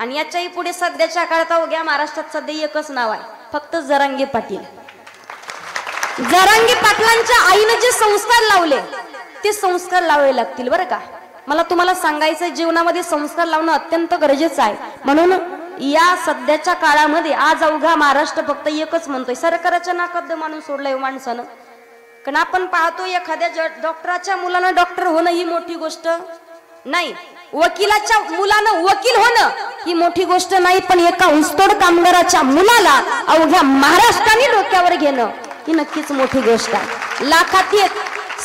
आणि याच्याही पुढे सध्याच्या काळात अवघ्या महाराष्ट्रात सध्या एकच नाव आहे, फक्त जरांगे पाटील. जरांगे पाटलांच्या आईने जे संस्कार लावले ते संस्कार लावावे लागतील बरं का. मला तुम्हाला सांगायचं जीवनामध्ये संस्कार लावणं अत्यंत गरजेचं आहे. म्हणून या सध्याच्या काळामध्ये आज अवघा महाराष्ट्र फक्त एकच म्हणतोय, सरकाराच्या नाकात माणूस सोडलाय माणसानं. कारण आपण पाहतो एखाद्या डॉक्टराच्या मुलानं डॉक्टर होणं ही मोठी गोष्ट नाही, वकिलाच्या मुलानं वकील होणं ही मोठी गोष्ट नाही, पण एका ऊसतोड कामगाराच्या मुलाला अवघ्या महाराष्ट्राने डोक्यावर घेणं ही नक्कीच मोठी गोष्ट आहे. लाखात एक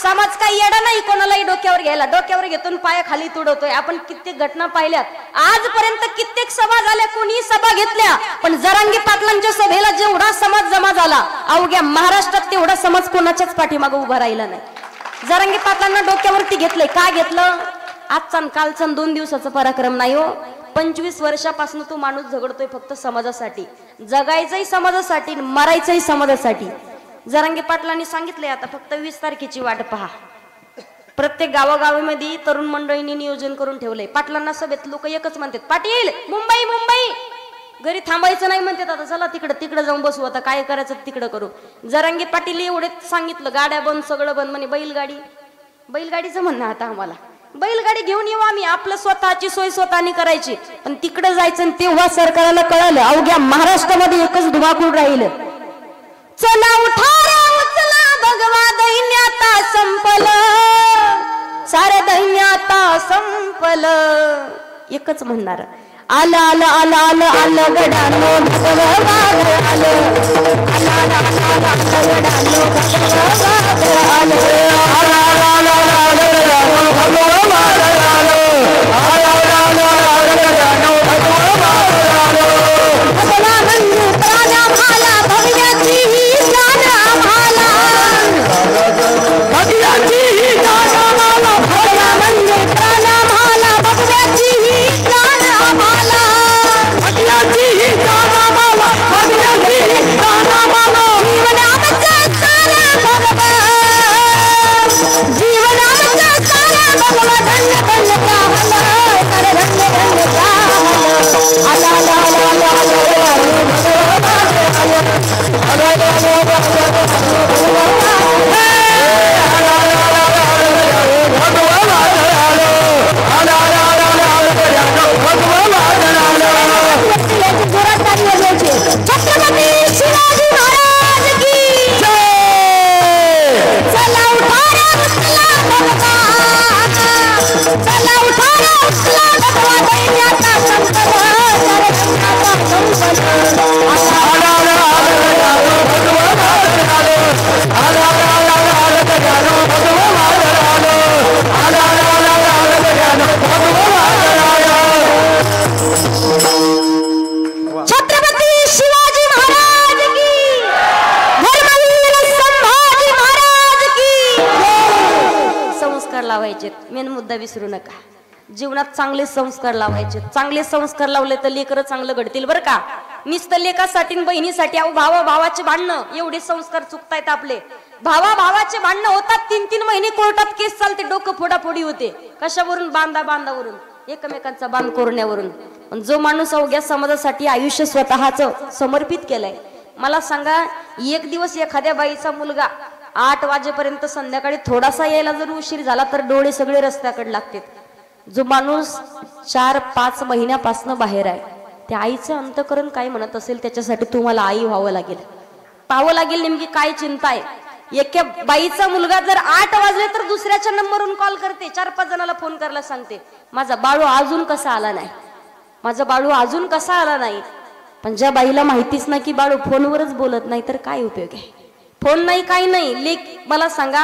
समाज काही येडा नाही कोणालाही डोक्यावर घ्यायला, डोक्यावर घेतून पाया खाली तुडवतोय. आपण कित्येक घटना पाहिल्यात, आजपर्यंत कित्येक सभा झाल्या, कोणी सभा घेतल्या, पण जरांगे पाटलांच्या सभेला जेवढा समाज जमा झाला अवघ्या महाराष्ट्रात तेवढा समाज कोणाच्याच पाठीमागे उभा राहिला नाही. जरांगे पाटलांना डोक्यावरती घेतलंय. का घेतलं? आजचा कालचा 2 दिवसाचा पराक्रम नाही हो. 25 वर्षापासून तो माणूस झगडतोय फक्त समाजासाठी, जगायचंही समाजासाठी, मरायचंही समाजासाठी. जरांगे पाटलांनी सांगितलंय आता फक्त 20 तारखेची वाट पहा. प्रत्येक गावागावामध्ये तरुण मंडळींनी नियोजन करून ठेवलंय. पाटलांना सभेत लोक एकच म्हणतात, पाटील मुंबई मुंबई, घरी थांबायचं नाही म्हणतात. आता चला तिकडे जाऊन बसू, आता काय करायचं तिकडं करू. जरांगे पाटील एवढे सांगितलं, गाड्या बंद, सगळं बंद. म्हणे बैलगाडीचं म्हणणं आता आम्हाला बैलगाडी घेऊन येऊ आम्ही, आपलं स्वतःची सोय स्वतःनी करायची. पण तिकडे जायचं आणि तेव्हा सरकारला कळालं अवघ्या महाराष्ट्रामध्ये एकच धुमाकूळ राहिलं. चला उठा रे उचला भगवा, दैन्य आता संपलं, सारं दैन्य आता संपलं. एकच म्हणणार, आलं आलं आलं आलं आलं गडानो भगवा आलं आलं मेन मुद्दा विसरू नका. जीवनात चांगले संस्कार लावायचे. चांगले संस्कार लावले तर लेकरं चांगलं घडतील बरं का. नुसतं लेकासाठी बहिणीसाठी अहो भावा भावाचे भांडणं, एवढे संस्कार चुकतायत आपले. भावा भावाचे भांडणं होतात, 3-3 महिने कोर्टात केस चालते, डोकं फोडाफोडी होते. कशावरून? बांधावरून, एकमेकांचा बांध कोरण्यावरून. पण जो माणूस अवघ्या समाजासाठी आयुष्य स्वतःचं समर्पित केलंय, मला सांगा, एक दिवस एखाद्या बाईचा मुलगा 8 वाजेपर्यंत संध्याकाळी थोडासा यायला जर उशीर झाला तर डोळे सगळे रस्त्याकडे लागतात. जो माणूस 4-5 महिन्यापासून बाहेर आहे, त्या आईचं अंतकरण काय म्हणत असेल त्याच्यासाठी तुम्हाला आई व्हावं लागेल, पाहावं लागेल नेमकी काय चिंता आहे. एका बाईचा मुलगा जर 8 वाजले तर दुसऱ्याच्या नंबरवरून कॉल करते, 4-5 जणाला फोन करायला सांगते, माझा बाळू अजून कसा आला नाही, माझा बाळू अजून कसा आला नाही. पण ज्या बाईला माहितीच नाही की बाळू फोनवरच बोलत नाही तर काय उपयोग आहे. फोन नाही काही नाही. लेक मला सांगा,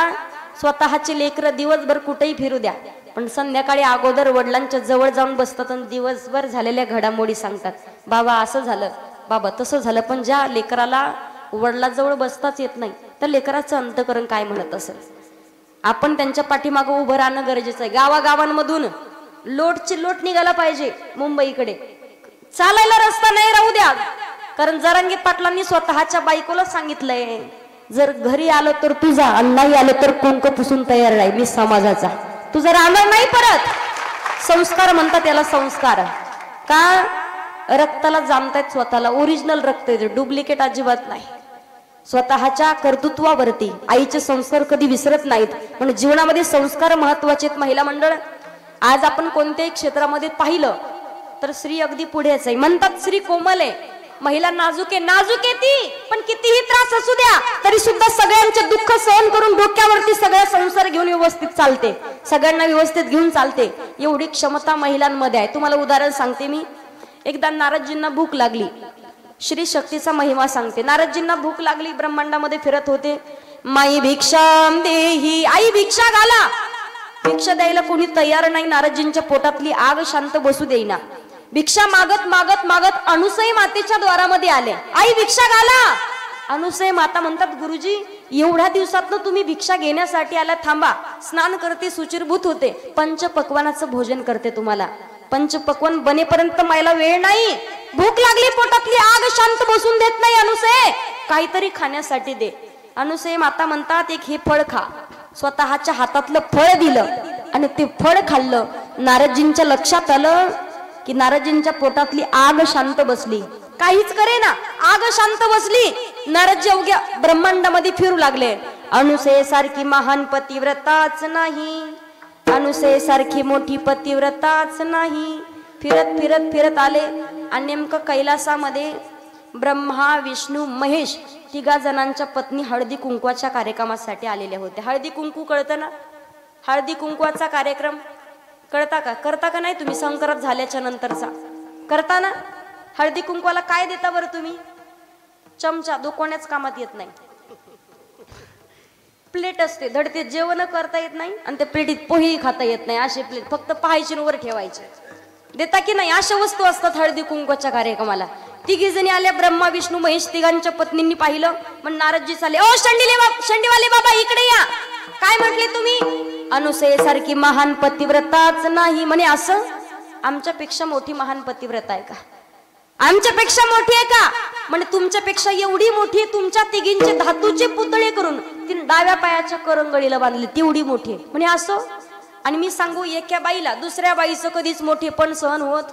स्वतःचे लेकरं दिवसभर कुठेही फिरू द्या, पण संध्याकाळी अगोदर वडिलांच्या जवळ जाऊन बसतात आणि दिवसभर झालेल्या घडामोडी सांगतात. बाबा असं झालं, बाबा तसं झालं. पण ज्या लेकराला वडिलाजवळ बसताच येत नाही त्या लेकराचं अंतकरण काय म्हणत असेल. आपण त्यांच्या पाठीमागं उभं राहणं गरजेचं आहे. गावागावांमधून लोट निघाला पाहिजे. मुंबईकडे चालायला रस्ता नाही राहू द्या. कारण जरांगे पाटलांनी स्वतःच्या बायकोला सांगितलंय, जर घरी आलो तर तुझा आणि नाही आलो तर कुंक पुसून तयार राही, मी समाजाचा, तुझा राहणार नाही परत. संस्कार म्हणतात त्याला, संस्कार. का रक्ताला जाणतायत स्वतःला, ओरिजिनल रक्त आहे, डुप्लिकेट अजिबात नाही. स्वतःच्या कर्तृत्वावरती आईचे संस्कार कधी विसरत नाहीत. म्हणून जीवनामध्ये संस्कार महत्वाचे आहेत. महिला मंडळ, आज आपण कोणत्याही क्षेत्रामध्ये पाहिलं तर स्त्री अगदी पुढेच आहे. म्हणतात स्त्री कोमल आहे, महिला नाजूक आहे. नाजूक आहे ती, पण कितीही त्रास असू द्या तरी सुद्धा सगळ्यांचे दुःख सहन करून डोक्यावरती सगळा संसार घेऊन व्यवस्थित चालते, सगळ्यांना व्यवस्थित घेऊन चालते. एवढी क्षमता महिलांमध्ये आहे. तुम्हाला उदाहरण सांगते मी. एकदा नारदजींना भूक लागली. श्री शक्तीचा महिमा सांगते. नारदजींना भूक लागली, ब्रह्मांडामध्ये फिरत होते. माई भिक्षाम देही, आई भिक्षा घाला. भिक्षा द्यायला कोणी तयार नाही. नारदजींच्या पोटातली आग शांत बसू देईना. भिक्षा मागत मागत मागत अनुसई मातेच्या द्वारामध्ये आले. आई भिक्षा घाला. अनुसई माता म्हणतात, गुरुजी एवढ्या दिवसातनं तुम्ही भिक्षा घेण्यासाठी आला, थांबा, स्नान करते, सुचिरभूत होते, पंचपक्वानाचं भोजन करते. तुम्हाला पंचपक्वान बनेपर्यंत मला वेळ नाही. भूक लागली, पोटातली आग शांत बसून देत नाही. अनुसई काहीतरी खाण्यासाठी दे. अनुसई माता म्हणतात, एक हे फळ खा. स्वतःच्या हातातलं फळ दिलं आणि ते फळ खाल्लं. नारदजींच्या लक्षात आलं की नारदजींच्या पोटातली आग शांत बसली. काहीच करे ना, आग शांत बसली. नारदजी अवघ्या ब्रह्मांडामध्ये फिरू लागले. अनुसये सारखी महान पतिव्रताच नाही, अनुसये सारखी मोठी पतिव्रताच नाही. फिरत फिरत फिरत आले आणि नेमकं कैलासामध्ये ब्रह्मा विष्णू महेश तिघा जणांच्या पत्नी हळदी कुंकवाच्या कार्यक्रमासाठी आलेल्या होत्या. हळदी कुंकू कळतं ना, हळदी कुंकवाचा कार्यक्रम कळता का? करता का नाही तुम्ही? संक्रांत झाल्याच्या नंतरचा करता ना. हळदी कुंकवाला काय देता बरं तुम्ही? चमचा, दुखवण्याच कामात येत नाही. प्लेट असते, धडते, जेवण करता येत नाही आणि त्या प्लेटीत पोहेही खाता येत नाही. असे प्लेट फक्त पाहायचे वर ठेवायचे. देता की नाही? अशा वस्तू असतात हळदी कुंकवाच्या कार्यक्रमाला. तिघी जणी आल्या, ब्रह्मा विष्णू महेश तिघांच्या पत्नींनी पाहिलं. पण नारदजी चाले, ओ शंडीवाले बाबा इकडे या. काय म्हटले तुम्ही? अनुसये सारखी महान पतिव्रताच नाही म्हणे. असं आमच्यापेक्षा मोठी महान पतिव्रता आहे का? आमच्यापेक्षा मोठी आहे का? म्हणजे तुमच्यापेक्षा एवढी मोठी, तुमच्या तिघींचे धातूचे पुतळे करून तिने डाव्या पायाच्या करंगळीला बांधले, तेवढी मोठी आहे म्हणे. असं. आणि मी सांगू, एका बाईला दुसऱ्या बाईचं कधीच मोठेपण सहन होत,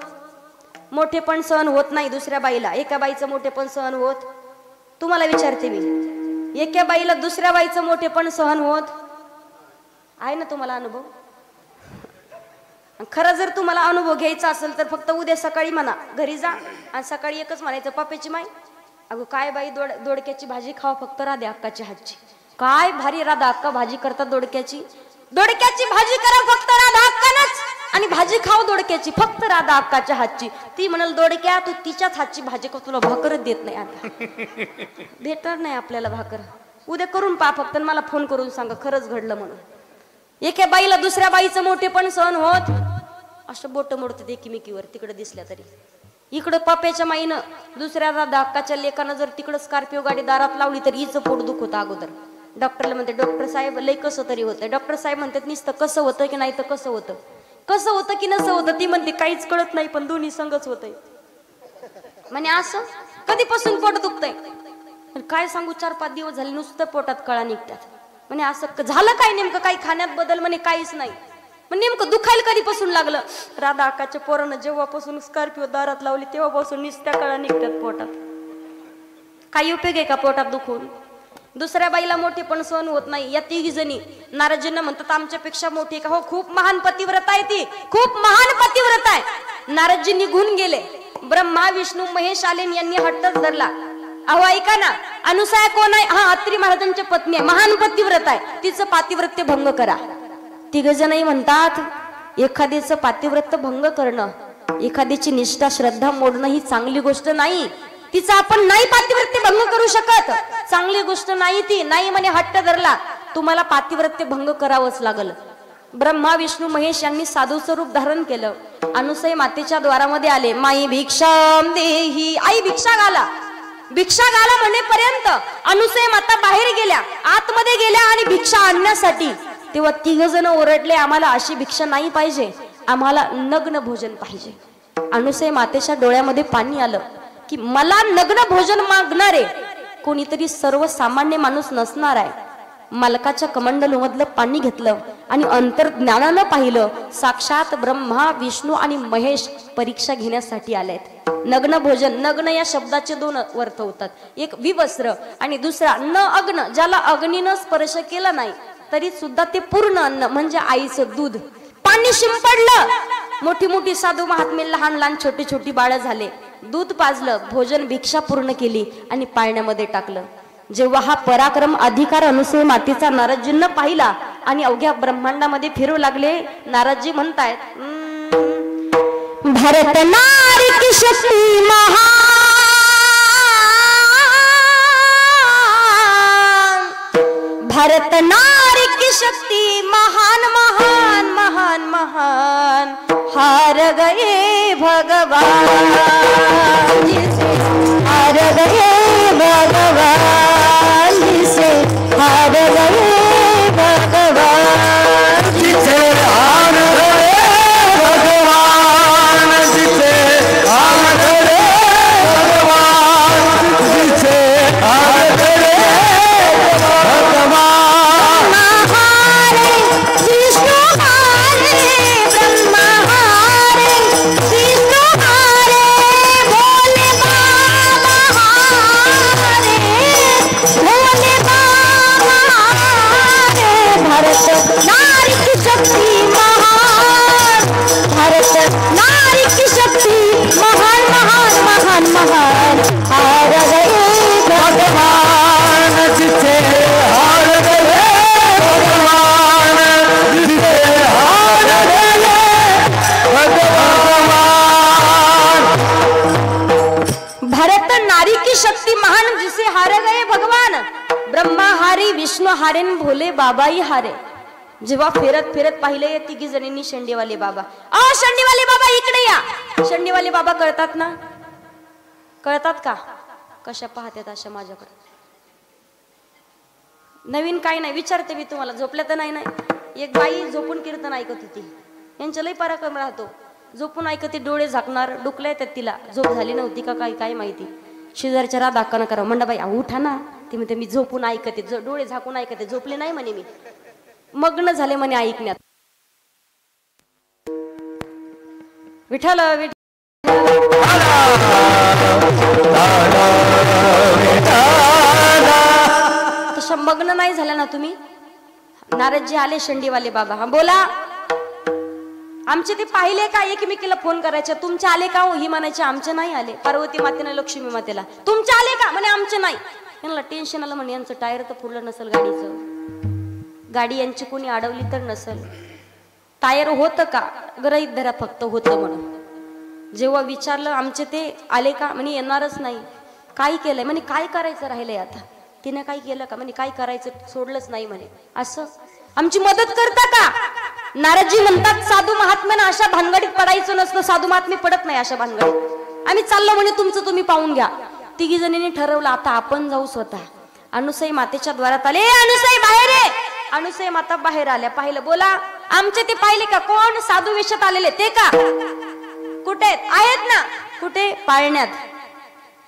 मोठेपण सहन होत नाही दुसऱ्या बाईला. एका बाईचं मोठेपण सहन होत? तुम्हाला विचारते मी, एका बाईला दुसऱ्या बाईचं मोठेपण सहन होत आहे ना? तुम्हाला अनुभव? खरं जर तुम्हाला अनुभव घ्यायचा असेल तर फक्त उद्या सकाळी म्हणा, घरी जा आणि सकाळी एकच म्हणायचं, पप्याची माय अगो काय बाई दोडक्याची भाजी खावा फक्त राधा अक्काच्या हातची. काय भारी राधा अक्का भाजी करतात दोडक्याची. दोडक्याची भाजी करा फक्त राधा अक्कानच आणि भाजी खाव दोडक्याची फक्त राधा अक्काच्या हातची. ती म्हणाल, दोडक्या तू तिच्याच हातची भाजी कर, तुला भाकरच देत नाही. आता भेटणार नाही आपल्याला भाकर. उद्या करून पहा फक्त, मला फोन करून सांगा खरंच घडलं म्हणून. एका बाईला दुसऱ्या बाईचं मोठेपण सहन होत? असं बोट मोडतात एकमेकीवर, तिकडे दिसल्या तरी. इकडं पप्याच्या माईनं दुसऱ्या राधा अक्काच्या लेकानं जर तिकडं स्कॉर्पिओ गाडी दारात लावली तर हिचं पोट दुख होतं अगोदर. डॉक्टरला म्हणते, डॉक्टर साहेब लय कसं तरी होतं. डॉक्टर साहेब म्हणतात, नुसतं कसं होतं की नाही तर कसं होतं, कसं होतं की नसं होतं. ती म्हणते काहीच कळत नाही पण दोन्ही संगच होतंय म्हणे. असं कधीपासून पोट दुखतंय? काय सांगू, 4-5 दिवस झाले नुसतं पोटात कळा निघतात म्हणे. असं झालं काय नेमकं? काही खाण्यात बदल म्हणे? काहीच नाही. मग नेमकं दुखायला कधीपासून लागलं? राधा अक्काच्या पोरानं जेव्हापासून स्कॉर्पिओ दारात लावली तेव्हापासून नुसत्या कळा निघतात पोटात. काही उपयोग आहे का पोटात दुखून? दुसऱ्या बाईला मोठेपण सहन होत नाही. या तिघी जणी नारदजींना म्हणतात, आमच्यापेक्षा मोठी का? हो, खूप महान पतिव्रता आहे ती, खूप महान पतिव्रता आहे. नारदजी निघून गेले. ब्रह्मा विष्णू महेश आले, यांनी हट्टच धरला. अहो ऐका ना, अनुसया कोण आहे? हा, अत्री महाराजांच्या पत्नी आहे, महान पतिव्रता आहे, तिचं पातिव्रत्य भंग करा. तिघ जणही म्हणतात, एखाद्याचं पातिव्रत्य भंग करणं, एखाद्याची निष्ठा श्रद्धा मोडणं ही चांगली गोष्ट नाही. तिचा आपण नाही पातिव्रत्य भंग करू शकत, चांगली गोष्ट नाही ती. नाही म्हणे, हट्ट धरला, तुम्हाला पातिव्रत्य भंग करावंच लागल. ब्रह्मा विष्णू महेश यांनी साधूचं रूप धारण केलं. अनुसई मातेच्या द्वारामध्ये आले. माई भिक्षाम देही, आई भिक्षा घाला. भिक्षा घाला म्हणेपर्यंत अनुसई माता बाहेर गेल्या, आतमध्ये गेल्या आणि भिक्षा आणण्यासाठी. तेव्हा तिघ जण ओरडले, आम्हाला अशी भिक्षा नाही पाहिजे, आम्हाला नग्न भोजन पाहिजे. अनुसई मातेच्या डोळ्यामध्ये पाणी आलं की मला नग्न भोजन मागणारे कोणीतरी सर्वसामान्य माणूस नसणार आहे. मालकाच्या कमंडलू मधलं पाणी घेतलं आणि अंतर्ज्ञानानं पाहिलं, साक्षात ब्रह्मा विष्णू आणि महेश परीक्षा घेण्यासाठी आलेत. नग्न भोजन, नग्न या शब्दाचे दोन अर्थ होतात, एक विवस्त्र आणि दुसरा न अग्न, ज्याला अग्नीनं स्पर्श केला नाही तरी सुद्धा ते पूर्ण अन्न म्हणजे आईचं दूध. पाणी शिंपडलं, मोठी मोठी साधू महात्मे, लहान लहान छोटी छोटी बाळ झाले, दूध पाजलं, भोजन भिक्षा पूर्ण केली आणि पाळण्यामध्ये टाकलं. जेव्हा हा पराक्रम अधिकार अनुसूय मातेचा नारदजींना पाहिला आणि अवघ्या ब्रह्मांडामध्ये फिरू लागले, नारदजी म्हणतायत, भारत नारी की शक्ती महान, भारत नारी की शक्ती महान महान महान महान, हार गए भगवान जिसे, हार गए भगवान जिसे, हार गए भगवान जिसे, हार गए भगवान जिसे, हार गए भगवान जिसे, हार गए भगवान. हारे विष्णु हारे ब्रह्मा हारे, विष्णु हारे भोले बाबा हारे, भोले बाबा हारे. भारत नारी की शक्ति महान, भारत नारी की शक्ति महान महान महान महान, हार गए भगवान जिसे, हार गए भगवान जिसे, हार गए भगवान. भारत नारी की शक्ती महान जिसे, हार गए भगवान. ब्रह्मा हारे, विष्णू हारे, भोले बाबाही हारे. जेव्हा फिरत फिरत पाहिले तिघी जणींनी शेंडेवाले बाबा, शेंडेवाले बाबा इकडे या. शेंडेवाले बाबा कळतात ना, कळतात का, कशा पाहतात अशा माझ्याकडे. नवीन काय नाही विचारते मी तुम्हाला, झोपल्या तर नाही. नाही, एक बाई झोपून कीर्तन ऐकत होती, यांच्या लई पराक्रम राहतो, झोपून ऐकते, डोळे झाकणार, डुकल्या येतात, तिला झोप झाली नव्हती का काय काय माहिती. शेजारच्या राधा दाखवणं करा, म्हणलं बाई उठा ना. ती म्हणते मी झोपून ऐकते, डोळे झाकून ऐकते, झोपले नाही म्हणे, मी मग्न झाले म्हणे ऐकण्यात. विठ्ठल तशा मग्न नाही झाल्या ना तुम्ही. नारदजी आले, शेंडीवाले बाबा, हा बोला. आमचे ते पाहिले का, एकमेकीला फोन करायचे, तुमचे आले का हो, ही म्हणायचे आमचे नाही आले. पार्वती मातेला, लक्ष्मी मातेला, तुमचे आले का म्हणे, आमचे नाही. यांना टेन्शन आलं, म्हणे यांचं टायर तर फुडलं नसेल गाडीचं, गाडी यांची कोणी अडवली तर नसेल. टायर होतं का, गृहीत धरा फक्त होतं म्हणून. जेव्हा विचारलं आमचे ते आले का, म्हणे येणारच नाही. काय केलंय म्हणे, काय करायचं राहिलंय आता, तिने काय केलं का म्हणे, काय करायचं सोडलंच नाही म्हणे. असं आमची मदत करता का. नारदजी म्हणतात, साधू महात्म्यानं अशा भानगडीत पडायचं नसतं, साधू महात्मे पडत नाही अशा भानगडीत. आम्ही चाललो म्हणे, तुमचं तुम्ही पाहून घ्या. तिघी जणींनी ठरवलं आता आपण जाऊ स्वतः. अनुसई मातेच्या द्वारात आले, अनुसई बाहेर आहे. अनुसई माता बाहेर आल्या, पाहिलं, बोला आमचे ते पाहिले का, कोण साधू वेशात आलेले ते का, कुठे आहेत ना, कुठे, पाळण्यात.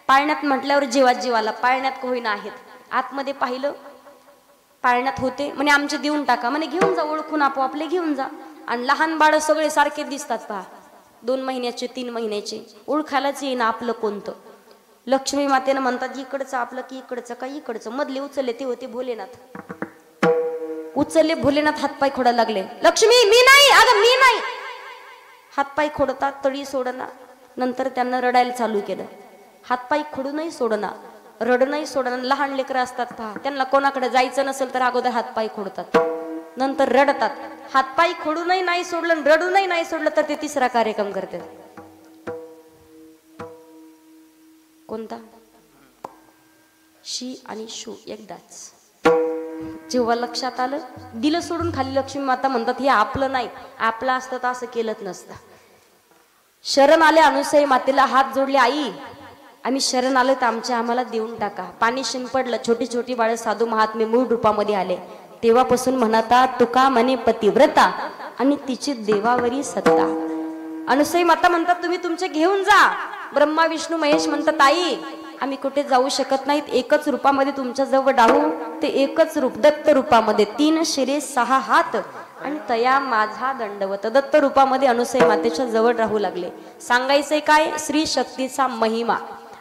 पाळण्यात म्हटल्यावर जीवात जीवाला, पाळण्यात होईना आहेत. आतमध्ये पाहिलं, पाळण्यात होते. म्हणे आमचे देऊन टाका म्हणे, घेऊन जा, ओळखून आपोआपले घेऊन जा. आणि लहान बाळ सगळे सारखे दिसतात पहा, 2 महिन्याचे 3 महिन्याचे, ओळखायलाच येईना आपलं कोणतं. लक्ष्मी मातेनं म्हणतात इकडचं आपलं की इकडचं का इकडचं. मधले उचलले ते होते भोलेनाथ. उचलले भोलेनाथ, हातपाय खोडायला लागले. लक्ष्मी मी नाही, अगं मी नाही. हातपाय खोडतात, तळी सोडना. नंतर त्यांना रडायला चालू केलं. हातपाय खोडूनही सोडना, रडणंही सोडना. लहान लेकरं असतात पहा, त्यांना कोणाकडे जायचं नसेल तर अगोदर हातपाय खोडतात, नंतर रडतात. हातपाय खोडूनही नाही सोडलं, रडूनही नाही सोडलं तर ते तिसरा कार्यक्रम करतात. कोणता, शी आणि शू एकदाच. जेव्हा लक्षात आलं, दिलं सोडून खाली. लक्ष्मी माता म्हणतात हे आपलं नाही, आपलं असतं तर असं केलंच नसतं. शरण आले, अनुसई मातेला हात जोडले, आई आम्ही शरण आलो तर आम्हाला देऊन टाका. पाणी शिंपडलं, छोटी छोटी बाळ साधू महात्मे मूळ रूपामध्ये आले. तेव्हापासून म्हणतात तुका म्हणे पतिव्रता आणि तिची देवावरी सत्ता. अनुसई माता म्हणतात तुम्ही तुमचे घेऊन जा. ब्रह्मा विष्णू महेश म्हणतात आई आम्ही कुठे जाऊ शकत नाहीत, एकच रूपामध्ये तुमच्या जवळ राहू. ते एकच रूप दत्त रूपामध्ये, 3 शिरे 6 हात आणि तया माझा दंडवत दत्त रूपामध्ये अनुसय मातेच्या जवळ राहू लागले. सांगायचंय काय? श्री शक्तीचा महिमा.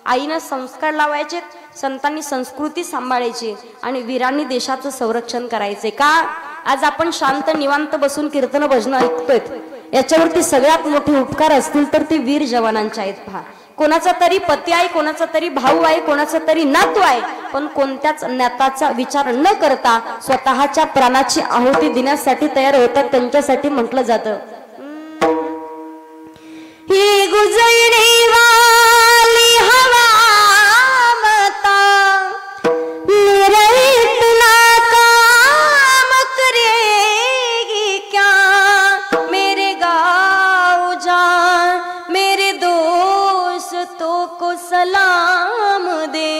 आईनं संस्कार लावायचे, संतांनी संस्कृती सांभाळायची आणि वीरांनी देशाचं संरक्षण करायचे. का आज आपण शांत निवांत बसून कीर्तन भजन ऐकतोय, याच्यावरती सगळ्यात मोठे उपकार असतील तर ते वीर जवानांचे आहेत. पहा, कोणाचा तरी पती आहे, कोणाचा तरी भाऊ आहे, कोणाचा तरी नातू आहे, पण कोणत्याच नाताचा विचार न करता स्वतःच्या प्राणाची आहुती देण्यासाठी तयार होतात. त्यांच्यासाठी म्हटलं जातं, ही गुजरने वाली हवा मता मेरा इतना काम करेगी क्या, मेरे गाँव जान मेरे दोस्तों को सलाम दे,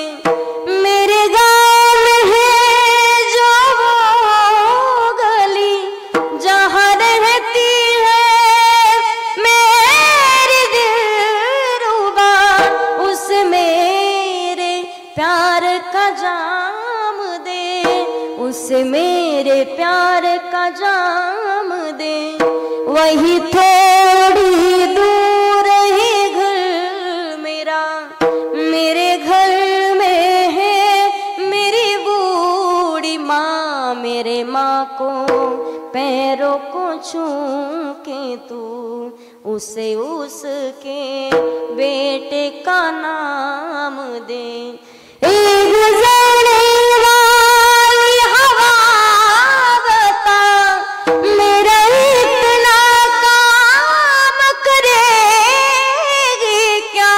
मेरे गाँव में है जो वो गली जहाँ रहती है मेरी दिलरुबा, उस मेरे प्यार का जाम दे, उस मेरे प्यार का जाम दे, वही थोड़ी दूर है घर मेरा, मेरे घर में है मेरी बूढ़ी माँ, मेरे माँ को पैरों को छू के तू उसे उसके बेटे का नाम दे. गुजरने वाली हवा बता मेरा इतना काम करेगी क्या,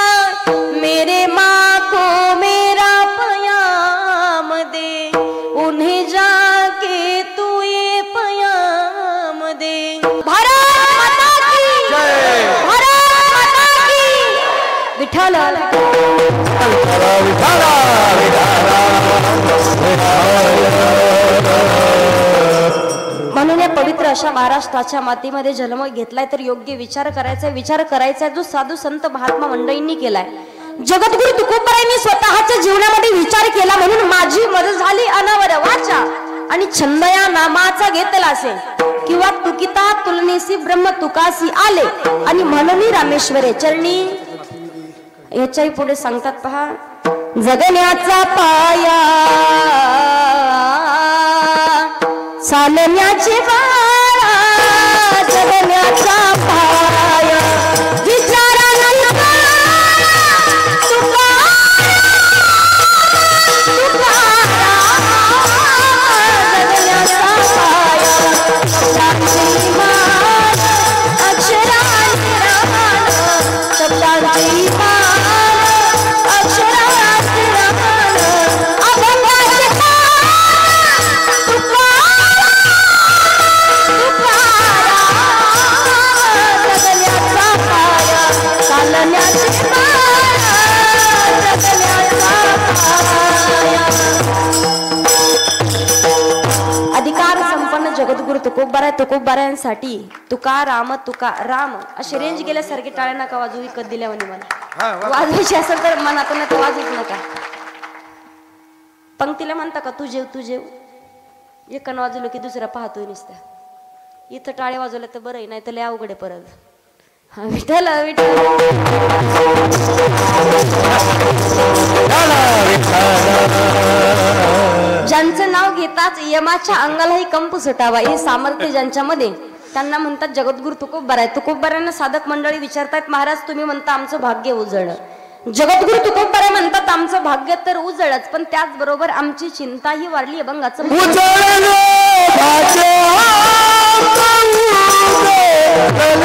मेरे माँ को मेरा पयाम दे, उन्हें जाके तू ये पयाम दे. भारत माता की जय, भारत माता की. विठ्ठल म्हणून या पवित्र अशा महाराष्ट्राच्या मातीमध्ये जन्म घेतलाय तर योग्य विचार करायचा जो साधू संत महात्मा मंडळींनी केलाय. जगद्गुरु तुकोबरायांनी स्वतःच्या जीवनामध्ये विचार केला म्हणून माझी मदत झाली अनावर वाचा आणि छंद या नामाचा घेतला असेल किंवा तुकिता तुलनेसी ब्रह्म तुकासी आले आणि म्हणून रामेश्वरे चरणी. याच्याही पुढे सांगतात पहा, जगण्याचा पाया चालण्याचे बाळा, जगण्याचा पाया विचारानं जगण्याचा पाया अक्षरांची रान, शब्दांची अधिकार संपन्न जगद्गुरु तुकोबारायांसाठी तुका राम अशी रेंज गेल्यासारखी टाळ्या नका वाजू, विकत दिल्यावर मला वाजवायची असेल तर मनातून तर वाजूच नका. पंक्तीला म्हणता का तू जेव एकानं वाजवलं की दुसरा पाहतोय नुसतं. इथं टाळे वाजवलं तर बरं, नाही तर लय अवघड आहे परत. विठ्ठल विठ्ठल ज्यांचं नाव घेताच यमाच्या अंगालाही कंप सुटावा हे सामर्थ्य ज्यांच्यामध्ये, त्यांना म्हणतात जगद्गुरु तुकोबाराय. तुकोबारायांना साधक मंडळी विचारतात, महाराज तुम्ही म्हणता आमचं भाग्य उजळ. जगद्गुरु तुकोबाराय म्हणतात आमचं भाग्य तर उजळच, पण त्याचबरोबर आमची चिंताही वाढली. अभंगाचं Oh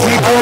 मी